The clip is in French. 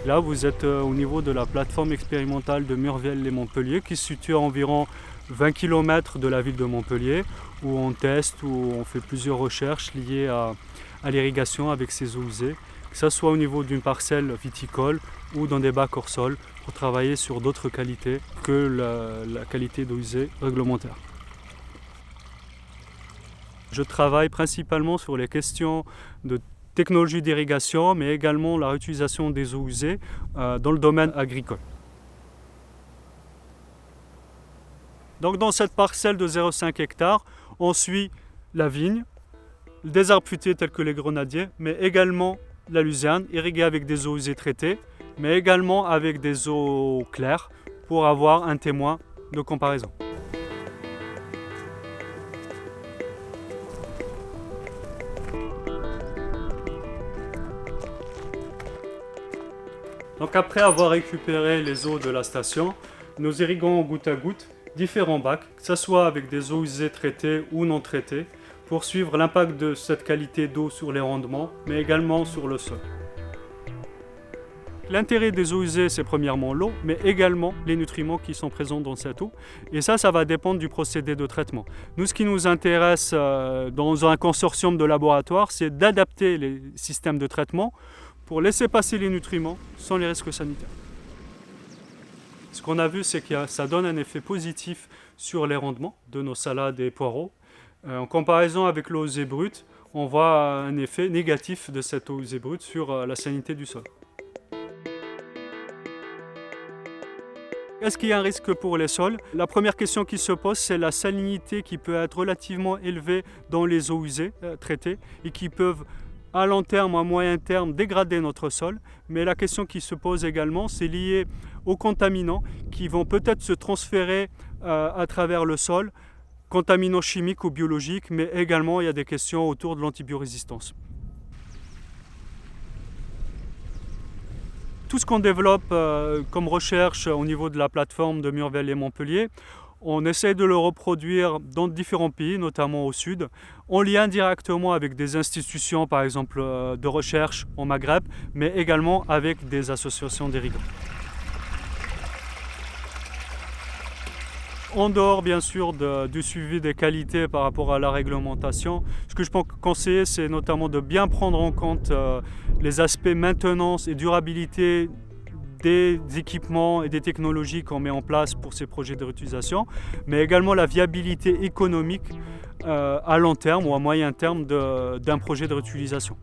Là, vous êtes au niveau de la plateforme expérimentale de Murviel-lès-Montpellier qui se situe à environ 20 km de la ville de Montpellier, où on teste, où on fait plusieurs recherches liées à l'irrigation avec ces eaux usées, que ce soit au niveau d'une parcelle viticole ou dans des bacs hors sol, pour travailler sur d'autres qualités que la qualité d'eau usée réglementaire. Je travaille principalement sur les questions de technologie d'irrigation, mais également la réutilisation des eaux usées dans le domaine agricole. Donc dans cette parcelle de 0,5 hectares, on suit la vigne, des arbres fruitiers tels que les grenadiers, mais également la luzerne, irriguée avec des eaux usées traitées, mais également avec des eaux claires pour avoir un témoin de comparaison. Donc après avoir récupéré les eaux de la station, nous irriguons goutte à goutte différents bacs, que ce soit avec des eaux usées traitées ou non traitées, pour suivre l'impact de cette qualité d'eau sur les rendements, mais également sur le sol. L'intérêt des eaux usées, c'est premièrement l'eau, mais également les nutriments qui sont présents dans cette eau. Et ça va dépendre du procédé de traitement. Nous, ce qui nous intéresse dans un consortium de laboratoires, c'est d'adapter les systèmes de traitement pour laisser passer les nutriments sans les risques sanitaires. Ce qu'on a vu, c'est que ça donne un effet positif sur les rendements de nos salades et poireaux. En comparaison avec l'eau usée brute, on voit un effet négatif de cette eau usée brute sur la salinité du sol. Est-ce qu'il y a un risque pour les sols? La première question qui se pose, c'est la salinité qui peut être relativement élevée dans les eaux usées traitées et qui peuvent à long terme, à moyen terme, dégrader notre sol. Mais la question qui se pose également, c'est lié aux contaminants qui vont peut-être se transférer à travers le sol, contaminants chimiques ou biologiques, mais également il y a des questions autour de l'antibiorésistance. Tout ce qu'on développe comme recherche au niveau de la plateforme de Murviel-lès-Montpellier, on essaie de le reproduire dans différents pays, notamment au sud, en lien directement avec des institutions, par exemple de recherche au Maghreb, mais également avec des associations d'irrigants. En dehors bien sûr du suivi des qualités par rapport à la réglementation, ce que je peux conseiller, c'est notamment de bien prendre en compte les aspects maintenance et durabilité des équipements et des technologies qu'on met en place pour ces projets de réutilisation, mais également la viabilité économique à long terme ou à moyen terme d'un projet de réutilisation.